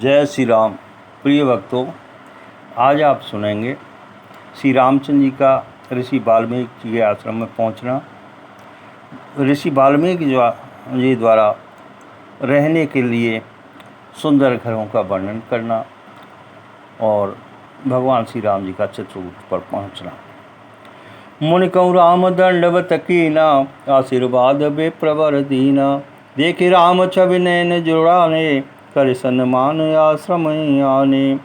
जय श्री राम। प्रिय भक्तों, आज आप सुनेंगे श्री रामचंद्र जी का ऋषि वाल्मीकि के आश्रम में पहुंचना, ऋषि वाल्मीकि जी द्वारा रहने के लिए सुंदर घरों का वर्णन करना और भगवान श्री राम जी का चित्रकूट पर पहुंचना। मुनि कहूँ राम दंडवत कीना, आशीर्वाद बे प्रवर दीना। देखे राम छवि नैन जुड़ाने, कर सन्मान आश्रम आने।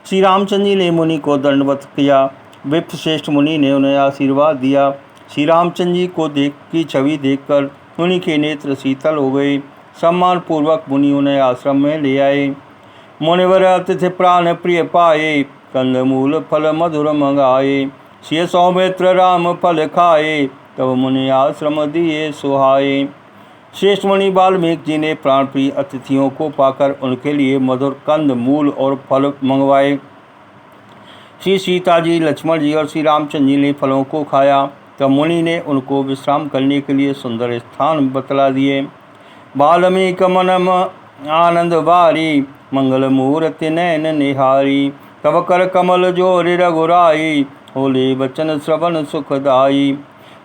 श्री रामचंद्र जी ने मुनि को दंडवत किया। विप्र श्रेष्ठ मुनि ने उन्हें आशीर्वाद दिया। श्री रामचंद्र जी को की छवि देखकर मुनि के नेत्र शीतल हो गए। सम्मान पूर्वक मुनि उन्हें आश्रम में ले आए। मुनिवर अतिथि प्राण प्रिय पाए, कंद मूल फल मधुर मंगाए। श्री सौमित्र राम फल खाए, तब मुनि आश्रम दिए सुहाए। श्रेष्ठ मुनि वाल्मीकि जी ने प्राण प्रिय अतिथियों को पाकर उनके लिए मधुर कंद मूल और फल मंगवाए। श्री सीता जी, लक्ष्मण जी और श्री रामचंद्र जी ने फलों को खाया। तब मुनि ने उनको विश्राम करने के लिए सुंदर स्थान बतला दिए। वाल्मीकि मन आनंद बारी, मंगल मूर्ति नैन निहारी। तब कर कमल जोरि रघुराई, होले बचन श्रवण सुखदाई।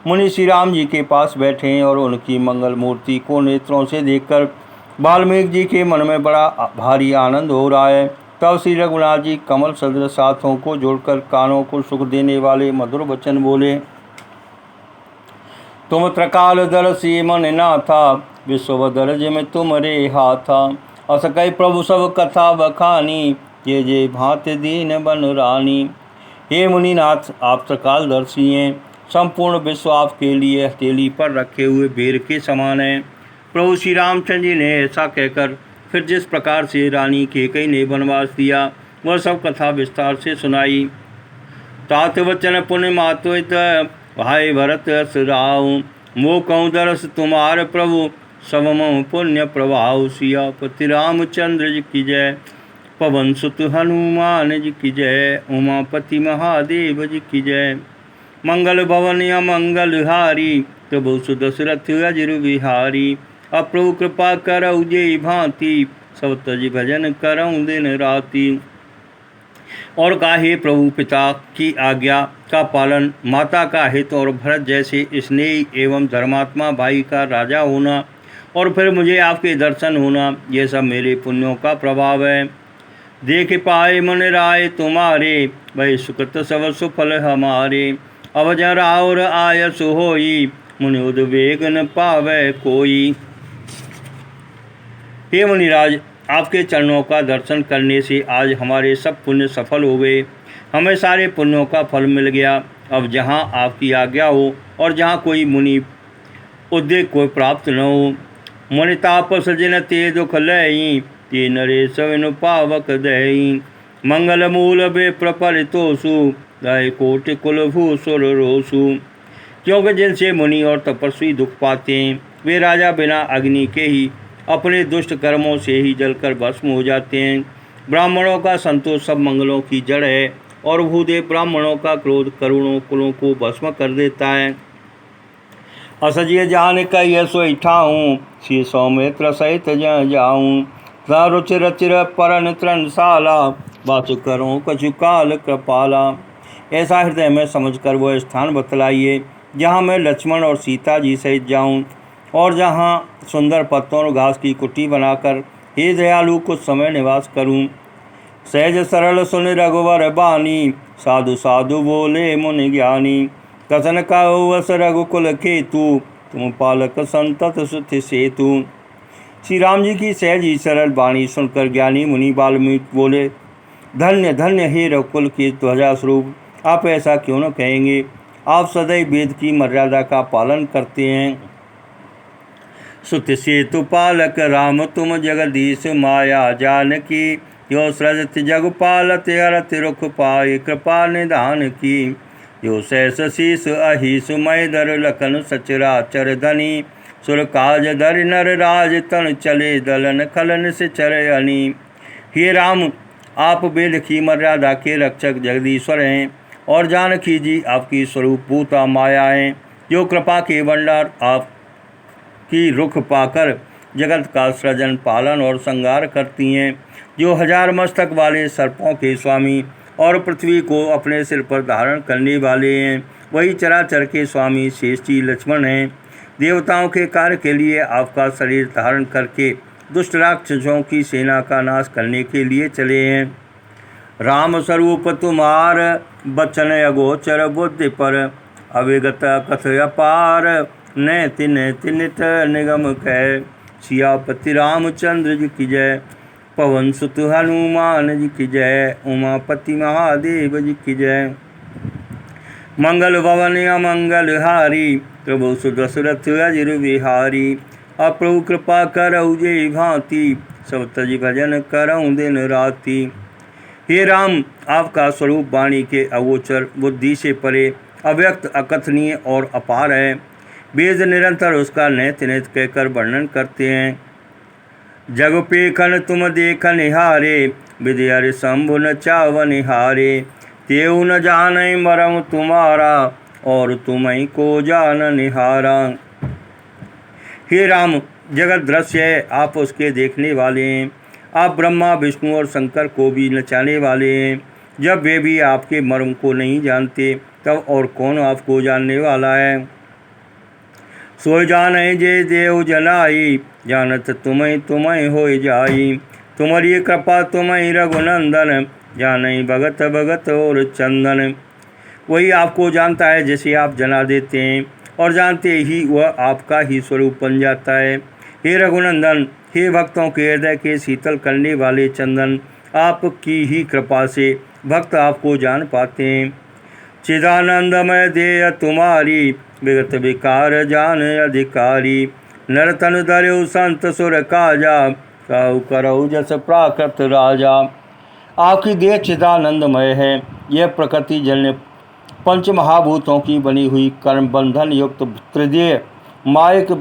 मुनि श्री राम जी के पास बैठे और उनकी मंगल मूर्ति को नेत्रों से देखकर वाल्मीकि जी के मन में बड़ा भारी आनंद हो रहा है। तब श्री रघुनाथ जी कमल सदृश हाथों को जोड़कर कानों को सुख देने वाले मधुर वचन बोले। तुम त्रिकाल दर्शी मन नाथा, विश्वदर जिम तुमरे हाथा। अस कई प्रभु सब कथा बखानी, ये जे भांति दीन बन रानी। हे मुनिनाथ, आप त्रिकालदर्शी हैं। संपूर्ण विश्व आपके लिए हथेली पर रखे हुए बेर के समान है। प्रभु श्री रामचंद्र जी ने ऐसा कहकर फिर जिस प्रकार से रानी कैकेयी ने वनवास दिया वह सब कथा विस्तार से सुनाई। तात वचन पुण्य मातुत, भाई भरत अस राव। मो कहूँ दरस तुम्हार प्रभु, सब मम पुण्य प्रभाव। सियापति रामचंद्र जी की जय, पवन सुत हनुमान जी की जय, उमापति महादेव जी की जय। मंगल भवन या मंगल हारी, प्रभु सुदशरथ अजिर विहारी। अब प्रभु कृपा करऊ जे भांति, सब तज भजन करऊँ दिन राति। और काहे प्रभु पिता की आज्ञा का पालन, माता का हित और भरत जैसे स्नेही एवं धर्मात्मा भाई का राजा होना, और फिर मुझे आपके दर्शन होना, ये सब मेरे पुण्यों का प्रभाव है। देख पाए मन राय तुम्हारे, वही सुकृत सब सुफल हमारे। अब जरा और आयस होई, मुनि उद्वेग न पावे कोई। हे मुनिराज, आपके चरणों का दर्शन करने से आज हमारे सब पुण्य सफल हो गए। हमें सारे पुण्यों का फल मिल गया। अब जहाँ आपकी आज्ञा हो और जहाँ कोई मुनि उद्वेग को प्राप्त न हो। मुनि तापस जिन ते दुख लई, ते नरेश विनु पावक दई। मंगल मूल बे प्रपरितोषु, दाय कोटि कुलभूषुर रोसु। क्योंकि जिनसे मुनि और तपस्वी दुख पाते हैं वे राजा बिना अग्नि के ही अपने दुष्ट कर्मों से ही जलकर भस्म हो जाते हैं। ब्राह्मणों का संतोष सब मंगलों की जड़ है, और भूदेव ब्राह्मणों का क्रोध करोड़ों कुलों को भस्म कर देता है। असजिय जान कह सोई ठाऊँ, श्री सौमित्र सहित ज जाऊँ। रुचिर चिर परन तृणशाला, वासु करूँ कछु काल कृपाला। ऐसा हृदय में समझकर वह स्थान बतलाइए जहाँ मैं लक्ष्मण और सीता जी सहित जाऊँ, और जहाँ सुंदर पत्तों और घास की कुटी बनाकर हे दयालु कुछ समय निवास करूँ। सहज सरल सुन रघुवर बानी, साधु साधु बोले मुनि ज्ञानी। कथन कहो वस रघुकुल केतु, तुम पालक संतत सुति सेतु। श्री राम जी की सहज ही सरल वाणी सुनकर ज्ञानी मुनि वाल्मीकि बोले, धन्य धन्य हे रघुकुल के ध्वजा स्वरूप, आप ऐसा क्यों न कहेंगे। आप सदैव वेद की मर्यादा का पालन करते हैं। सुत सेतु पालक राम तुम जगदीश, माया जानकी यो सृजत जग पालत। हरत रुख पाए कृपा निधान की, यो सहस शीस अहिस मय दर लखन सचराचर धनी। सुर काज धर नर राज तन चले, दलन खलन से चर अनी। हे राम, आप वेद की मर्यादा के रक्षक जगदीश्वर हैं, और जानकी जी आपकी स्वरूपभूता माया हैं, जो कृपा के भंडार आपकी रुख पाकर जगत का सृजन, पालन और संहार करती हैं, जो 1000 मस्तक वाले सर्पों के स्वामी और पृथ्वी को अपने सिर पर धारण करने वाले हैं, वही चराचर के स्वामी शेष जी लक्ष्मण हैं। देवताओं के कार्य के लिए आपका शरीर धारण करके दुष्ट राक्षसों की सेना का नाश करने के लिए चले हैं। राम स्वरूप तुम्हार बचन अगोचर बुद्धि पर, अविगत कथ अपार नैति नैति नित निगम कह। सियापति रामचंद्र जी की जय, पवन सुत हनुमान जी की जय, उमापति महादेव जी की जय। मंगल भवन अमंगल हारी, प्रभु सुदशरथ अजिर विहारी। अप्रभु कृपा करऊ जे भांति, सब तज भजन करऊँ दिन राति। हे राम, आपका स्वरूप वाणी के अगोचर, बुद्धि से परे, अव्यक्त, अकथनीय और अपार है। वेद निरंतर उसका नैत नैत कहकर वर्णन करते हैं। जग पेखन तुम देख निहारे, विद्यार शंभु न चाव निहारे। तेऊ न जाने मरम तुम्हारा, और तुम्हें को जान निहारा। हे राम, जगत दृश्य है, आप उसके देखने वाले हैं। आप ब्रह्मा, विष्णु और शंकर को भी नचाने वाले हैं। जब वे भी आपके मर्म को नहीं जानते, तब और कौन आपको जानने वाला है। सोई जाने जे देव जनाई, जानत तुम्हें तुम्हें हो जाई। तुम्हारी कृपा तुम्हें रघुनंदन, जाने भगत भगत और चंदन। वही आपको जानता है जिसे आप जना देते हैं, और जानते ही वह आपका ही स्वरूप बन जाता है। हे रघुनंदन, हे भक्तों के हृदय के शीतल करने वाले चंदन, आपकी ही कृपा से भक्त आपको जान पाते हैं। चिदानंदमय देह तुम्हारी, विगत विकार जान अधिकारी। नरतन धर्यो संत सुर काजा, कहु करऊ जस प्राकृत राजा। आपकी देह चिदानंदमय है। यह प्रकृति जन्य पंच महाभूतों की बनी हुई कर्म बंधन युक्त त्रिदेह मायक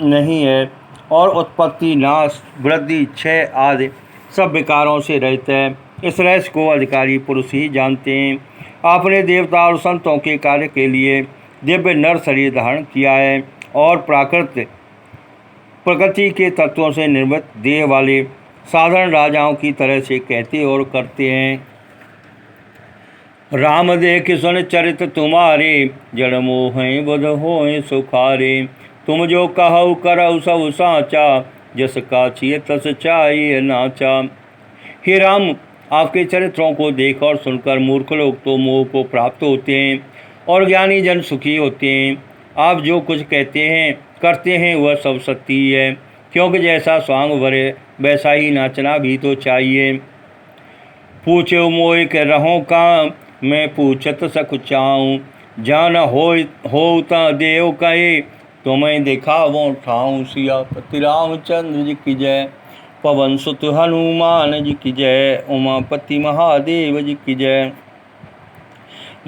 नहीं है, और उत्पत्ति, नाश, वृद्धि, क्षय आदि सब विकारों से रहित है। इस रहस्य को अधिकारी पुरुष ही जानते हैं। आपने देवता और संतों के कार्य के लिए दिव्य नर शरीर धारण किया है, और प्रकृति के तत्वों से निर्मित देह वाले साधारण राजाओं की तरह से कहते और करते हैं। राम देख सुन चरित तुम्हारे, जड़ मोहें बुध होएं सुखारे। तुम जो कहु करऊ सब साचा, जस काछिय तस चाहिए नाचा। हे राम, आपके चरित्रों को देख और सुनकर मूर्ख लोग तो मोह को प्राप्त होते हैं, और ज्ञानी जन सुखी होते हैं। आप जो कुछ कहते हैं करते हैं वह सब सत्य ही है, क्योंकि जैसा स्वांग भरे वैसा ही नाचना भी तो चाहिए। पूछो मोय के रहो का, मैं पूछत सकुचाऊँ। जान हो ता देव कहे, तुम्हें दिखावो ठाऊँ। सियापति रामचंद्र जी की जय, पवन सुत हनुमान जी की जय, उमापति महादेव जी की जय।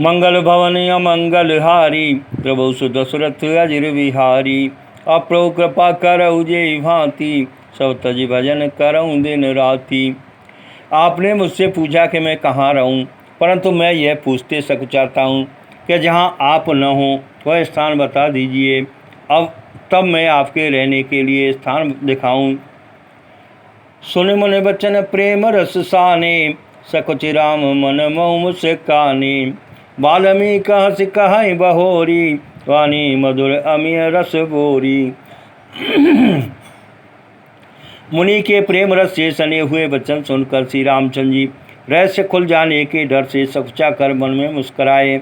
मंगल भवन अमंगल हारी, प्रभु सुदशरथ अजिर विहारी। अप्रभु कृपा करऊ जे भांति, सब तज भजन करऊँ दिन राति। आपने मुझसे पूछा कि मैं कहाँ रहूँ, परंतु मैं यह पूछते सकुचाता हूँ कि जहाँ आप न हों वह स्थान बता दीजिए। अब तब मैं आपके रहने के लिए स्थान दिखाऊं। सुन मन बचन प्रेम रस साने, सकुच राम मन मऊ मुस्काने। वाल्मीकि हंस कहै बहोरी, वाणी मधुर अमिय रस बोरी। मुनि के प्रेम रस से सने हुए वचन सुनकर श्री रामचंद्र जी रहस्य खुल जाने के डर से सकुचा कर मन में मुस्कराए।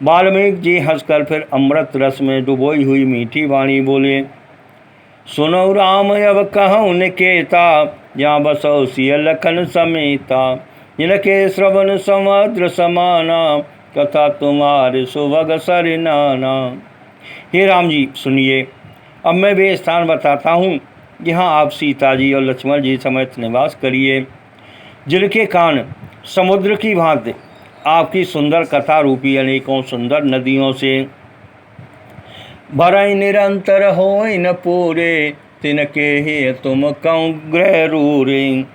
वाल्मीकि जी हंसकर फिर अमृत रस में डुबोई हुई मीठी वाणी बोले। सुनो राम अब कहूँ निकेता, जहाँ बसो सिय लखन समेता। जिनके श्रवण समुद्र समाना, कथा तुम्हारे सुभग सरनाना। हे राम जी सुनिए, अब मैं वे स्थान बताता हूँ जहाँ आप सीता जी और लक्ष्मण जी समेत निवास करिए, जिनके कान समुद्र की भांति आपकी सुंदर कथा रूपी अनेकों सुंदर नदियों से भरई निरंतर होई न पूरे। तिनके ही तुम कौं ग्रह रूरे।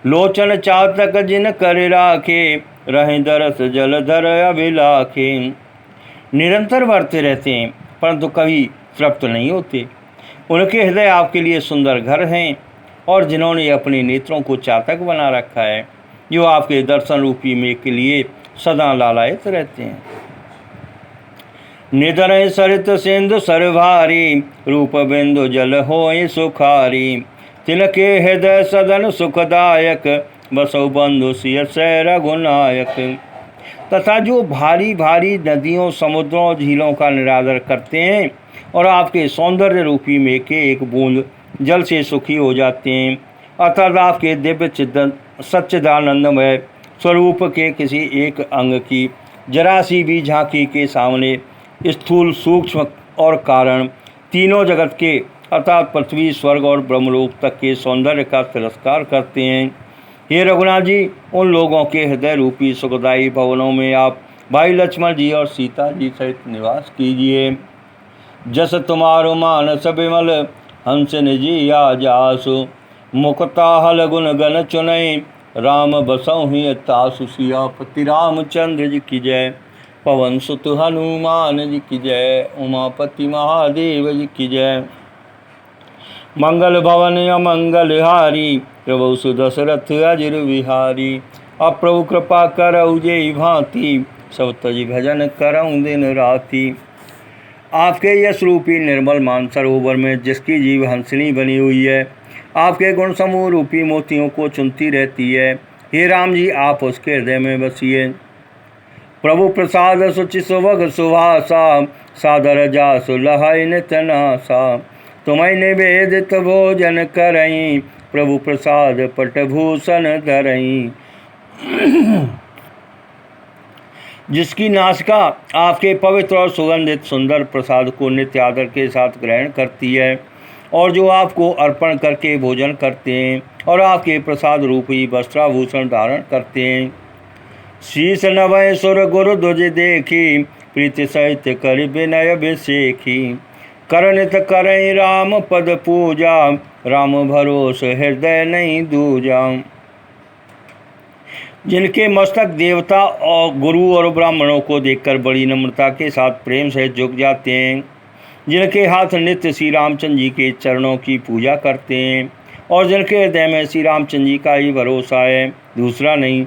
लोचन चातक जिन कर राखे, रहें दरस जलधर अभिलाखे। निरंतर बढ़ते रहते हैं, परंतु कभी तृप्त नहीं होते। उनके हृदय आपके लिए सुंदर घर हैं और जिन्होंने अपने नेत्रों को चातक बना रखा है, जो आपके दर्शन रूपी मेघ के लिए सदा लालायित रहते हैं। निधन सरित सिंधु सरभारी, रूप बिंदु जल होय सुखारी। तिनके हृदय सदन सुखदायक, बसौ बंधु सिय सै रघुनायक। तथा जो भारी भारी नदियों, समुद्रों और झीलों का निरादर करते हैं और आपके सौंदर्य रूपी मेघ के एक बूंद जल से सुखी हो जाते हैं, अर्थात आपके दिव्य सच्चिदानंदमय स्वरूप के किसी एक अंग की जरा सी भी झांकी के सामने स्थूल, सूक्ष्म और कारण तीनों जगत के अर्थात पृथ्वी, स्वर्ग और ब्रह्मलोक तक के सौंदर्य का तिरस्कार करते हैं। हे रघुनाथ जी, उन लोगों के हृदय रूपी सुखदायी भवनों में आप भाई लक्ष्मण जी और सीता जी सहित निवास कीजिए। जस तुम्हारो मानस विमल, हंस निजी या जासु। मुक्ता हल गुण गण चुनई, राम बसौ ही तासु। सियापति रामचंद्र जी की जय। पवन सुत हनुमान जी की जय। उमापति महादेव जी की जय। मंगल भवन अमंगल हारी, प्रभु सुदशरथ अजिर विहारी। अब प्रभु कृपा करऊ जेई भांति, सब तज भजन करऊँ दिन राति। आपके यश रूपी निर्मल मानसरोवर में जिसकी जीव हंसनी बनी हुई है, आपके गुण समूह रूपी मोतियों को चुनती रहती है। हे राम जी, आप उसके हृदय में बसिए। प्रभु प्रसाद सुचि सुभग सुभाषा, सादर जासु लहै नित नासा। तुम्हें निवेदित भोजन करई, प्रभु प्रसाद पटभूषण धरई। जिसकी नासिका आपके पवित्र और सुगंधित सुंदर प्रसाद को नित्य आदर के साथ ग्रहण करती है, और जो आपको अर्पण करके भोजन करते हैं और आपके प्रसाद रूपी वस्त्राभूषण धारण करते हैं। शीश नभय सुर गुरु ध्वज देखी, प्रीति सहित कर विनय विसेखी। करनित करई राम पद पूजा, राम भरोस हृदय नहीं दूजा। जिनके मस्तक देवता और गुरु और ब्राह्मणों को देखकर बड़ी नम्रता के साथ प्रेम से झुक जाते हैं, जिनके हाथ नित्य श्री रामचंद्र जी के चरणों की पूजा करते हैं और जिनके हृदय में श्री रामचंद्र जी का ही भरोसा है, दूसरा नहीं।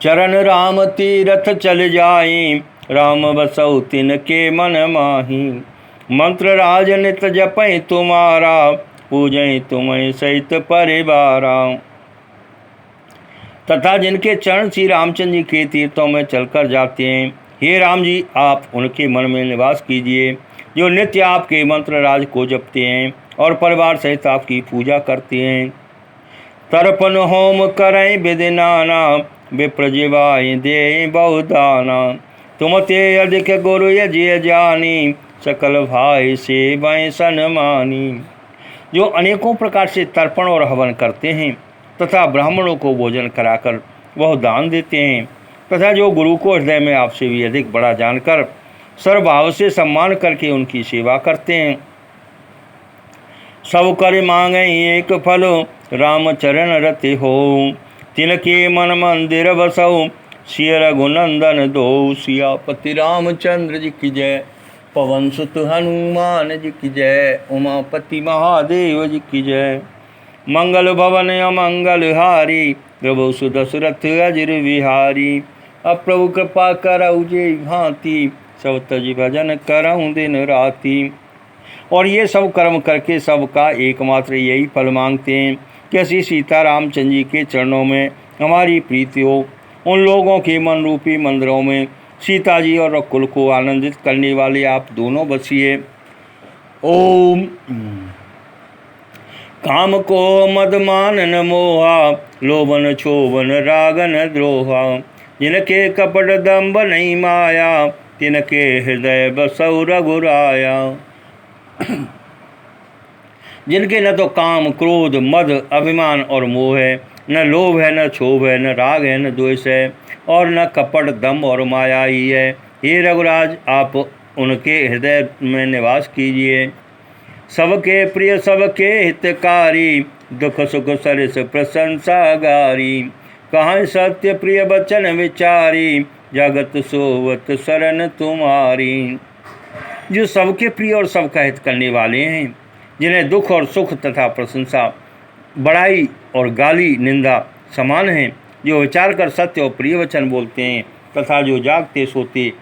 चरण राम तीरथ चल जाई, राम बसौ तिनके मन माही। मंत्र राज नित जपै तुम्हारा, पूजै तुम्हें सहित परिवारा। तथा जिनके चरण श्री रामचंद्र जी के तीर्थों में चलकर जाते हैं, हे राम जी, आप उनके मन में निवास कीजिए, जो नित्य आपके मंत्र राज को जपते हैं और परिवार सहित आपकी पूजा करते हैं। तर्पण होम करें विधि नाना, विप्र जिवाय दे बहुदाना। तुम ते अधिक गुरु यज्ञ जानी, सकल भाई से वै सन्मानी। जो अनेकों प्रकार से तर्पण और हवन करते हैं तथा ब्राह्मणों को भोजन कराकर वह दान देते हैं, तथा जो गुरु को हृदय में आपसे भी अधिक बड़ा जानकर सर्वभाव से सम्मान करके उनकी सेवा करते हैं। सब कर मांगे एक फल, राम चरण रति हो। तिनके मन मंदिर बसौ, सिय रघुनंदन दो। सियापति रामचंद्र जी की जय। पवन सुत हनुमान जी की जय। उमापति महादेव जी की जय। मंगल भवन अमंगल हारी, प्रभु सुदशरथ अजिर विहारी। अब प्रभु कृपा करऊ जेई भांति, सब तज भजन करऊँ दिन राति। और ये सब कर्म करके सबका एकमात्र यही फल मांगते हैं कि श्री सीता रामचंद्र जी के चरणों में हमारी प्रीति हो। उन लोगों के मन रूपी मंदिरों में सीता जी और रकुल को आनंदित करने वाले आप दोनों बसिए। ओम। काम को मद मानन मोहा, लोभन क्षोभन रागन द्रोहा। जिनके कपट दंभ नहीं माया, तिनके हृदय बसौ रघुराया। जिनके न तो काम, क्रोध, मद, अभिमान और मोह है, न लोभ है, न क्षोभ है, न राग है, न द्वेष है, और न कपट, दंभ और माया ही है। हे रघुराज, आप उनके हृदय में निवास कीजिए। सबके प्रिय सबके हितकारी, दुख सुख सरिस प्रशंसा गारी। कहाँ सत्य प्रिय बचन विचारी, जगत सोवत शरण तुम्हारी। जो सबके प्रिय और सबका हित करने वाले हैं, जिन्हें दुख और सुख तथा प्रशंसा, बड़ाई और गाली निंदा समान हैं, जो विचार कर सत्य और प्रिय वचन बोलते हैं तथा जो जागते सोते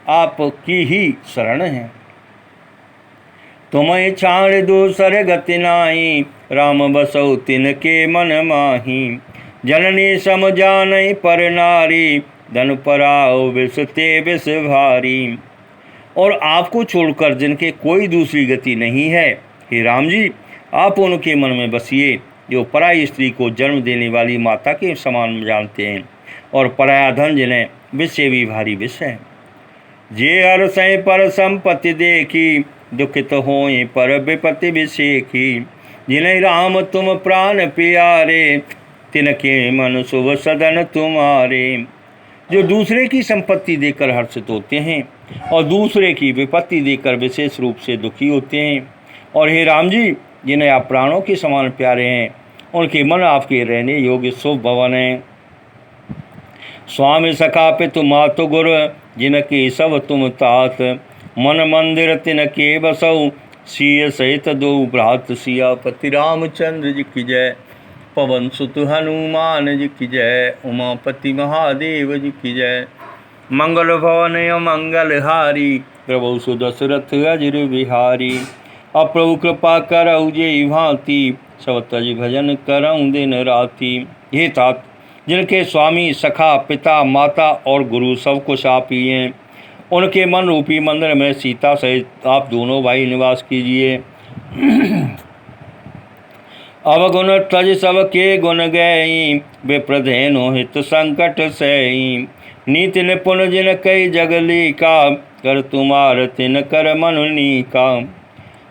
आपकी ही शरण हैं। तुम्हें छाड़ दूसर गति नाही, राम बसौ तिनके मन माही। जननी समझानहि पर नारी, धन पराओ विष ते विष भारी। और आपको छोड़कर जिनके कोई दूसरी गति नहीं है, हे राम जी, आप उनके मन में बसिए जो पराई स्त्री को जन्म देने वाली माता के समान जानते हैं, और पराया धन जिन्हें विष से भी भारी विष है। जे हर्षै पर संपत्ति देखी, दुखित होए पर विपत्ति विषेखी। जिन्हें राम तुम प्राण प्यारे, तिनके मन शुभ सदन तुम्हारे। जो दूसरे की संपत्ति देकर हर्षित होते हैं और दूसरे की विपत्ति देकर विशेष रूप से दुखी होते हैं, और हे राम जी, जिन्हें आप प्राणों के समान प्यारे हैं, उनके मन आपके रहने योग्य शुभ भवन हैं। स्वामी सखा पितु मातु गुर, जिनके सब तुम तात। मन मंदिर तिनके बसौ, सिय सहित दो भ्रात। सियापति रामचंद्र जी की जय, पवन सुत हनुमान जी की जय, उमापति महादेव जी की जय। मंगल भवन मंगल हारी, प्रभु सुदशरथ अजिर बिहारी। अप्रभु कृपा करऊ जेई भांति, सब तज भजन करऊँ दिन राति। हे तात, जिनके स्वामी सखा पिता माता और गुरु सब कुछ आप ही हैं, उनके मन रूपी मंदिर में सीता सहित आप दोनों भाई निवास कीजिए। अवगुण तज सब के गुण गई, विप्रधेनु हित संकट सही। नीति निपुण जिन कई जगली का, कर तुम्हार तिन कर मनुनी का।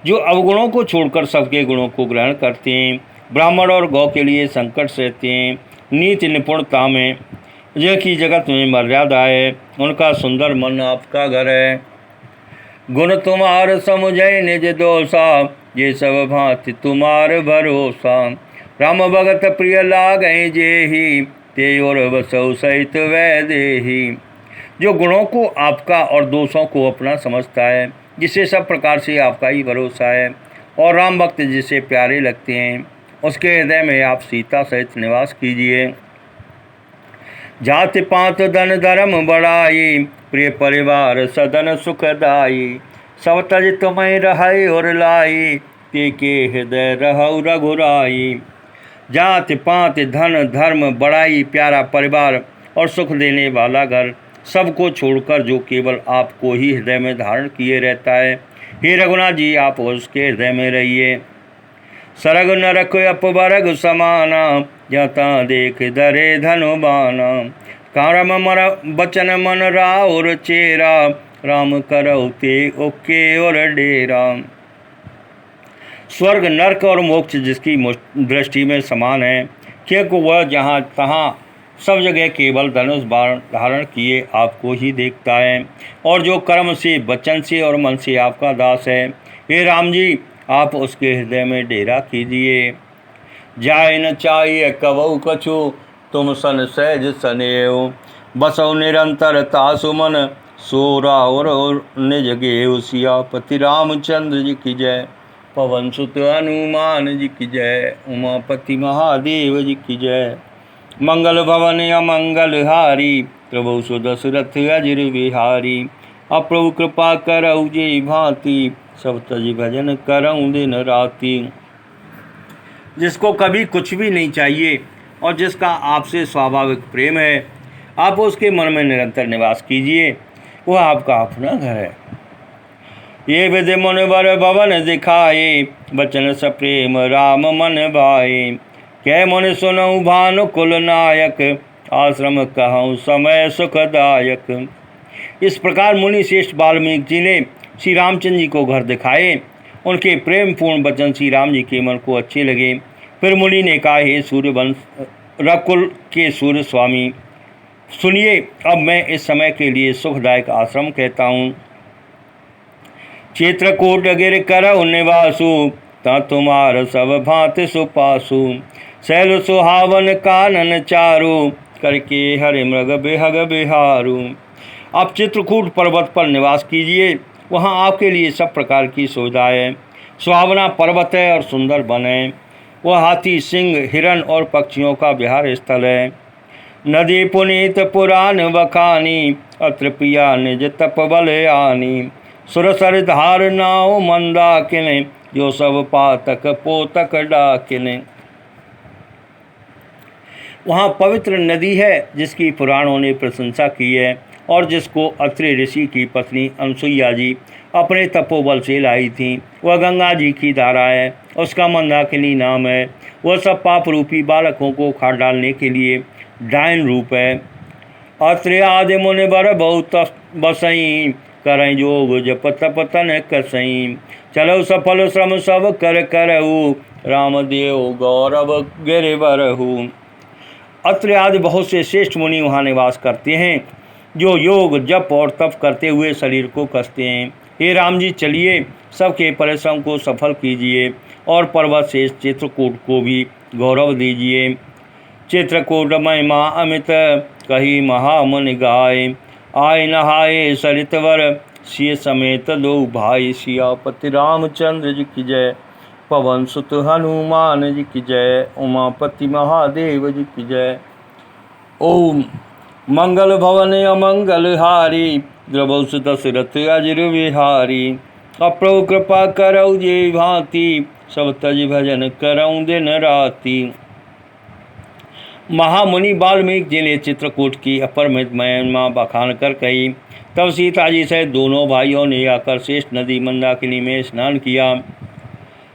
जो अवगुणों को छोड़कर सबके गुणों को ग्रहण करते हैं, ब्राह्मण और गौ के लिए संकट सहते हैं, नीति निपुणता में जिनकी जगत में मर्यादा है, उनका सुंदर मन आपका घर है। गुण तुम्हार समुझय निज दोषा, ये सब भांति तुम्हार भरोसा। राम भगत प्रिय लागै जेहि, ते और बसौ सहित वै देहि। जो गुणों को आपका और दोषों को अपना समझता है, जिसे सब प्रकार से आपका ही भरोसा है, और राम भक्त जिसे प्यारे लगते हैं, उसके हृदय में आप सीता सहित निवास कीजिए। जाति पात धन धर्म बढ़ाई, प्रिय परिवार सदन सुखदाई। सब तज तुम्हें रहाई और लाई, ते के हृदय रहौ रघुराई। जाति पात धन धर्म बढ़ाई, प्यारा परिवार और सुख देने वाला घर, सबको छोड़कर जो केवल आपको ही हृदय में धारण किए रहता है, हे रघुनाथ जी, आप उसके हृदय में रहिए। सरग नरक अपवर्ग समाना, जता देख धरे धनुबाना। कारम मर बचन मन राउर चेरा, राम करौ ते ओके और डेरा। स्वर्ग नरक और मोक्ष जिसकी दृष्टि में समान है, क्योंकि वह जहाँ तहाँ सब जगह केवल धनुष बाण धारण किए आपको ही देखता है, और जो कर्म से वचन से और मन से आपका दास है, हे राम जी, आप उसके हृदय में डेरा कीजिए। जाय न चाहिए कबहु कछु, तुम सन सहज सनेव। बसौ निरंतर तासु मन, सोरा और निज गेव। सियापति रामचंद्र जी की जय, पवन सुत हनुमान जी की जय, उमापति महादेव जी की जय। मंगल भवन अमंगल हारी, प्रभु सुदशरथ अजिर बिहारी। अप्रभु कृपा करऊ जेहि भांति, सब तज भजन करऊँ दिन राति। जिसको कभी कुछ भी नहीं चाहिए और जिसका आपसे स्वाभाविक प्रेम है, आप उसके मन में निरंतर निवास कीजिए, वह आपका अपना घर है। ये विधि मुनिवर भवन दिखाए, बचन सप्रेम राम मन भाए। कह मुनि सुनऊ भानुकुल नायक, आश्रम कहूँ समय सुखदायक। इस प्रकार मुनि श्रेष्ठ वाल्मीकि जी ने श्री रामचंद्र जी को घर दिखाए। उनके प्रेम पूर्ण वचन श्री राम जी के मन को अच्छे लगे। फिर मुनि ने कहा, हे सूर्यवंश रकुल के सूर्य स्वामी, सुनिए, अब मैं इस समय के लिए सुखदायक आश्रम कहता हूँ। चित्रकूट गिर करऊ निवासु, ता तुम्हार सब भांति सुपासु। शैल सुहावन कानन चारु, करके हरि मृग बिहग बिहारू। आप चित्रकूट पर्वत पर निवास कीजिए। वहाँ आपके लिए सब प्रकार की सुविधाएं हैं। सुहावना पर्वत है और सुंदर वन है। वह हाथी, सिंह, हिरण और पक्षियों का विहार स्थल है। नदी पुनीत पुराण बखानी, अत्र पिया निज तप बल आनी। सुरसर धार नाव मंदाकिन, जो सब पातक पोतक डाकिन। वहाँ पवित्र नदी है जिसकी पुराणों ने प्रशंसा की है और जिसको अत्रि ऋषि की पत्नी अनसुईया जी अपने तपोबल से लाई थी। वह गंगा जी की धारा है, उसका मंदाकिनी नाम है। वह सब पाप रूपी बालकों को खाट डालने के लिए डायन रूप है। अत्रि आदि मुनि बर बहुत बसई, करें जोग जप तप तन कसई। चलो सफल श्रम सब कर करहु, रामदेव गौरव गिरिवरहु। अत्रि आदि बहुत से श्रेष्ठ मुनि वहाँ निवास करते हैं, जो योग जप और तप करते हुए शरीर को कसते हैं। हे राम जी, चलिए सबके परिश्रम को सफल कीजिए और पर्वत से चित्रकूट को भी गौरव दीजिए। चित्रकूट महिमा अमित, कही महामुनि गाय। आय नहाए सरितवर, सिय समेत दो भाई। सियापति रामचंद्र जी की जय, पवन सुत हनुमान जी की जय, उमापति महादेव जी की जय। ओम मंगल भवन अमंगल हारी, द्रवौ दशरथ अजिर विहारी। अप्रभु कृपा करौ जे भांति, सब तज भजन करौ दिन राति। महामुनि वाल्मीकि जी ने चित्रकूट की अपरिमित महिमा बखान कर कही। तब सीता जी सहित दोनों भाइयों ने आकर श्रेष्ठ नदी मंदाकिनी में स्नान किया।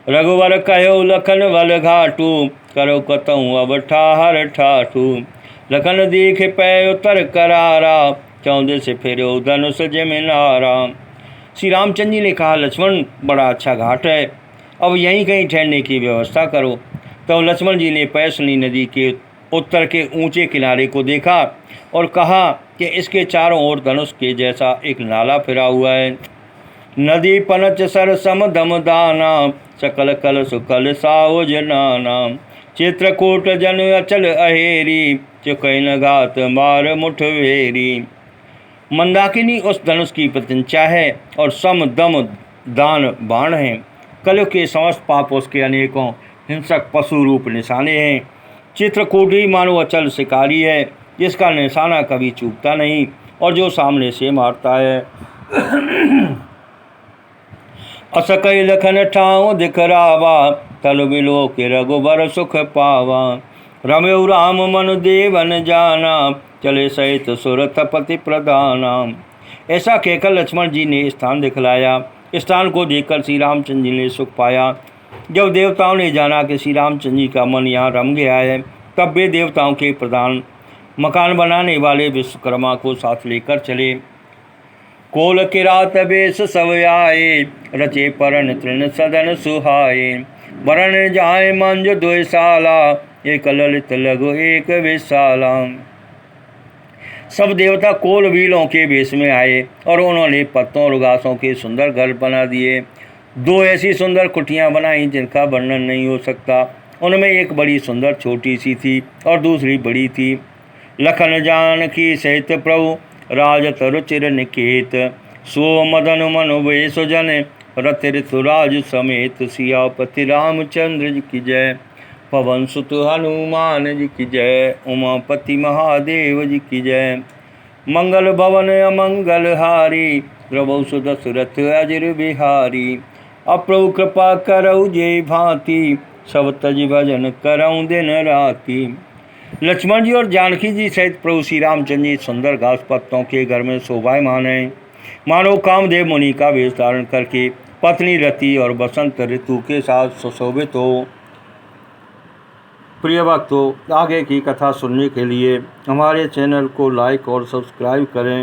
रघुवर कहो लखन बल घाटू, करो कतहु अब ठाहर ठाठू। लखन देख पै उतर करारा, चौदह से फेरो धनुष जमिनारा। श्री रामचंद्र जी ने कहा, लक्ष्मण बड़ा अच्छा घाट है, अब यहीं कहीं ठहरने की व्यवस्था करो। तब लक्ष्मण जी ने पैसनी नदी के उत्तर के ऊंचे किनारे को देखा और कहा कि इसके चारों ओर धनुष के जैसा एक नाला फिरा हुआ है। नदी पनच सर सम दम दाना, सकल कल सुकल साओ जनाना। चित्रकूट जन अचल अहेरी, चुकई न घात मार मुठभेरी। मंदाकिनी उस धनुष की प्रत्यंचा है और सम दम दान बाण हैं। कलयुग के समस्त पाप उसके अनेकों हिंसक पशु रूप निशाने हैं। चित्रकूट ही मानो अचल शिकारी है, जिसका निशाना कभी चूकता नहीं और जो सामने से मारता है। असकई लखन ठाव दिखरावा, तल बिलो के रघुबर सुख पावा। रमेउ राम मनु देवन जाना, चले सहित सुरतपति प्रधाना। ऐसा कहकर लक्ष्मण जी ने स्थान दिखलाया। स्थान को देखकर श्री रामचंद्र जी ने सुख पाया। जब देवताओं ने जाना कि श्री रामचंद्र जी का मन यहाँ रम गया है, तब वे देवताओं के प्रधान मकान बनाने वाले विश्वकर्मा को साथ लेकर चले। कोल किरात बेश सब आए, रचे परन तृण सदन सुहाए। वरण जाए मंज द्वैशाला, एक ललित लघु एक विशाला। सब देवता कोल व्हीलों के वेश में आए और उन्होंने पत्तों और घासों के सुंदर घर बना दिए। दो ऐसी सुंदर कुटियां बनाई जिनका वर्णन नहीं हो सकता। उनमें एक बड़ी सुंदर छोटी सी थी और दूसरी बड़ी थी। लखन जानकी सहित प्रभु, राजत रुचिर निकेत। सो मदन मनु वेश जन, रथ ऋतुराज समेत। सियापति रामचंद्र जी की जय, पवन सुत हनुमान जी की जय, उमापति महादेव जी की जय। मंगल भवन अमंगल हारी, प्रभु दशरथ अजिर बिहारी। अप्रभु कृपा करौ जे भांति, सब तज भजन करौ दिन राति। लक्ष्मण जी और जानकी जी सहित प्रभु श्री रामचंद्र जी सुंदर घास पत्तों के घर में शोभायमान हैं। मानो कामदेव मुनि का वेश धारण करके पत्नी रति और बसंत ऋतु के साथ सुशोभित हो। प्रिय भक्तों, आगे की कथा सुनने के लिए हमारे चैनल को लाइक और सब्सक्राइब करें।